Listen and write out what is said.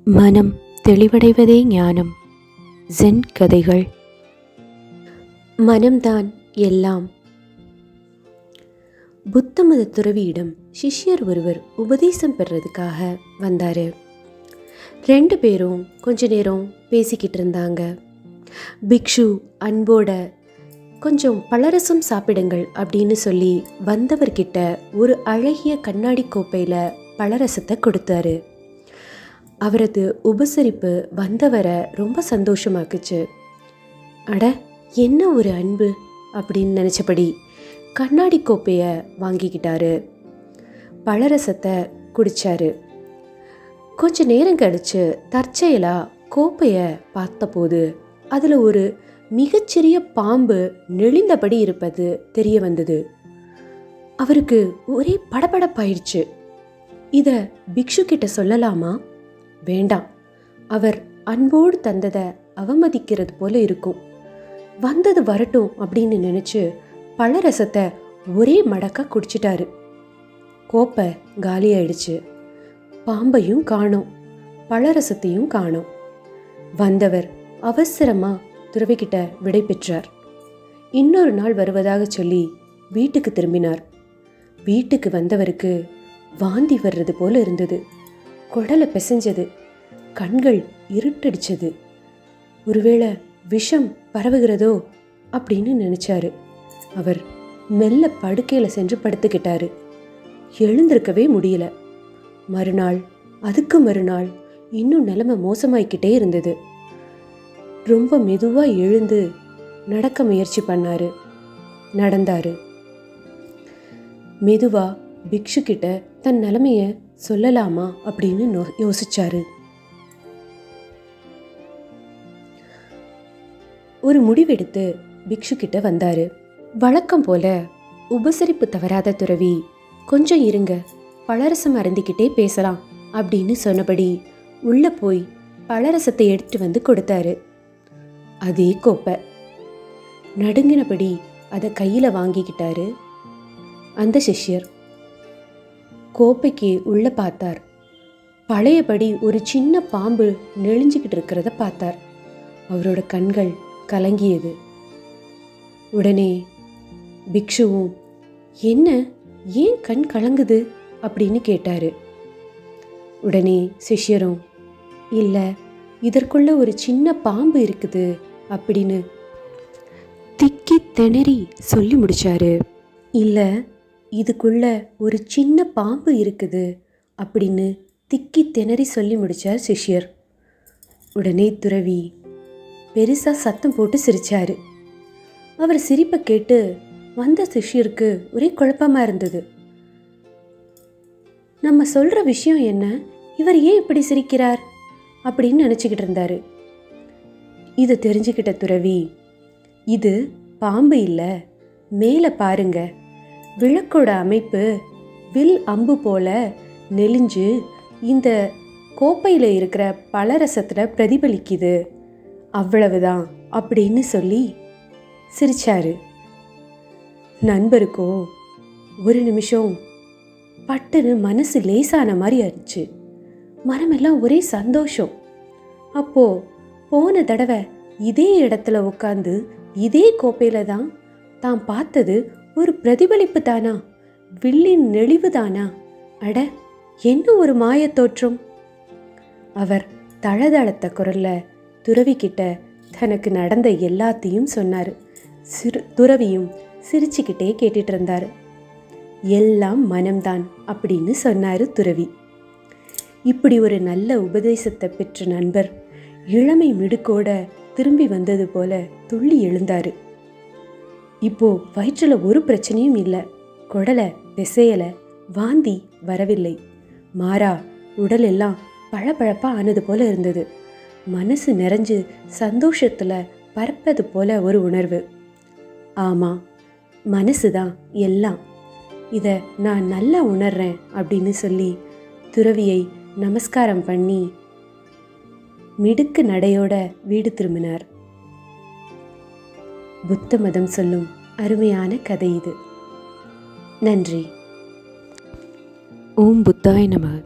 மனம் தெளிவடைவதே ஞானம். ஜென் கதைகள். மனம்தான் எல்லாம். புத்த மத துறவியிடம் சிஷ்யர் ஒருவர் உபதேசம் பெறதுக்காக வந்தார். 2 பேரும் கொஞ்ச நேரம் பேசிக்கிட்டு இருந்தாங்க. பிக்ஷு அன்போட கொஞ்சம் பழரசம் சாப்பிடுங்கள் அப்படின்னு சொல்லி வந்தவர்கிட்ட ஒரு அழகிய கண்ணாடி கோப்பையில் பழரசத்தை கொடுத்தாரு. அவரது உபசரிப்பு வந்தவரை ரொம்ப சந்தோஷமாக்குச்சு. அட, என்ன ஒரு அன்பு அப்படின்னு நினச்சபடி கண்ணாடி கோப்பையை வாங்கிக்கிட்டாரு. பழரசத்தை குடித்தாரு. கொஞ்ச நேரம் கழித்து தற்செயலாக கோப்பையை பார்த்தபோது அதில் ஒரு மிகச்சிறிய பாம்பு நெளிந்தபடி இருப்பது தெரிய வந்தது. அவருக்கு ஒரே படபடப்பாயிடுச்சு. இதை பிக்ஷு கிட்ட சொல்லலாமா? வேண்டாம், அவர் அன்போடு தந்ததை அவமதிக்கிறது போல இருக்கும். வந்தது வரட்டும் அப்படின்னு நினச்சி பழரசத்தை ஒரே மடக்கா குடிச்சிட்டாரு. கோப்பை காலியாயிடுச்சு. பாம்பையும் காணோம், பழரசத்தையும் காணோம். வந்தவர் அவசரமாக துறவிக்கிட்ட விடை பெற்றார். இன்னொரு நாள் வருவதாக சொல்லி வீட்டுக்கு திரும்பினார். வீட்டுக்கு வந்தவருக்கு வாந்தி வர்றது போல இருந்தது. குடலை பிசைஞ்சது. கண்கள் இருட்டடிச்சது. ஒருவேளை விஷம் பரவுகிறதோ அப்படின்னு நினைச்சாரு. அவர் மெல்ல படுக்கையில் சென்று படுத்துக்கிட்டாரு. எழுந்திருக்கவே முடியல. மறுநாள், அதுக்கு மறுநாள் இன்னும் நிலைமை மோசமாயிக்கிட்டே இருந்தது. ரொம்ப மெதுவாக எழுந்து நடக்க முயற்சி பண்ணாரு. நடந்தாரு. மெதுவா பிக்ஷு கிட்ட தன் நிலைமைய சொல்லலாமா அப்படின்னு யோசிச்சாரு. ஒரு முடிவெடுத்து பிக்ஷு கிட்ட வந்தாரு. வழக்கம் போல உபசரிப்பு தவறாத துறவி, கொஞ்சம் இருங்க, பழரசம் அருந்திக்கிட்டே பேசலாம் அப்படின்னு சொன்னபடி உள்ள போய் பழரசத்தை எடுத்து வந்து கொடுத்தாரு. அதே கோப்பை. நடுங்கினபடி அதை கையில வாங்கிக்கிட்டாரு. அந்த சிஷ்யர் கோப்பைக்கு உள்ள பார்த்தார். பழையபடி ஒரு சின்ன பாம்பு நெளிஞ்சுக்கிட்டு இருக்கிறத பார்த்தார். அவரோட கண்கள் கலங்கியது. உடனே பிக்ஷுவும், என்ன, ஏன் கண் கலங்குது அப்படின்னு கேட்டாரு. உடனே சிஷ்யரும், இல்லை, இதற்குள்ள ஒரு சின்ன பாம்பு இருக்குது அப்படின்னு திக்கி திணறி சொல்லி முடிச்சாரு. இல்லை, இதுக்குள்ள ஒரு சின்ன பாம்பு இருக்குது அப்படின்னு திக்கி திணறி சொல்லி முடிச்சார் சிஷ்யர். உடனே துறவி பெருசா சத்தம் போட்டு சிரிச்சாரு. அவர் சிரிப்பை கேட்டு வந்த சிஷ்யருக்கு ஒரே குழப்பமா இருந்தது. நம்ம சொல்ற விஷயம் என்ன, இவர் ஏன் இப்படி சிரிக்கிறார் அப்படின்னு நினச்சிக்கிட்டு இருந்தாரு. இதை தெரிஞ்சுக்கிட்ட துறவி, இது பாம்பு இல்லை, மேலே பாருங்க, விளக்கோட அமைப்பு வில் அம்பு போல நெளிஞ்சு இந்த கோப்பையில் இருக்கிற பழரசத்தில் பிரதிபலிக்குது, அவ்வளவுதான் அப்படின்னு சொல்லி சிரிச்சாரு. நண்பருக்கோ ஒரு நிமிஷம் பட்டுன்னு மனசு லேசான மாதிரி ஆயிடுச்சு. மனமெல்லாம் ஒரே சந்தோஷம். அப்போ போன தடவை இதே இடத்துல உட்காந்து இதே கோப்பையில தான் தான் பார்த்தது ஒரு பிரதிபலிப்பு தானா, வில்லின் நெளிவு தானா? அட, என்ன ஒரு மாயத்தோற்றம்! அவர் தளதளத்த குரல்ல துறவிக்கிட்ட தனக்கு நடந்த எல்லாத்தையும் சொன்னார். துறவியும் சிரிச்சுக்கிட்டே கேட்டுட்டு இருந்தார். எல்லாம் மனம்தான் அப்படின்னு சொன்னாரு துறவி. இப்படி ஒரு நல்ல உபதேசத்தை பெற்ற நண்பர் இளமை மிடுக்கோட திரும்பி வந்தது போல துள்ளி எழுந்தாரு. இப்போ வயிற்றுல ஒரு பிரச்சனையும் இல்லை. குடலை பிசையலை, வாந்தி வரவில்லை. மாறா உடல் எல்லாம் பழபழப்பா ஆனது போல இருந்தது. மனசு நிறைஞ்சு சந்தோஷத்துல பறப்பது போல ஒரு உணர்வு. ஆமா, மனசுதான் எல்லாம். இதை நான் நல்லா உணர்றேன் அப்படின்னு சொல்லி துறவியை நமஸ்காரம் பண்ணி மிடுக்கு நடையோட வீடு திரும்பினார். புத்த மதம் சொல்லும் அருமையான கதை இது. நன்றி. ஓம் புத்தாய நமः.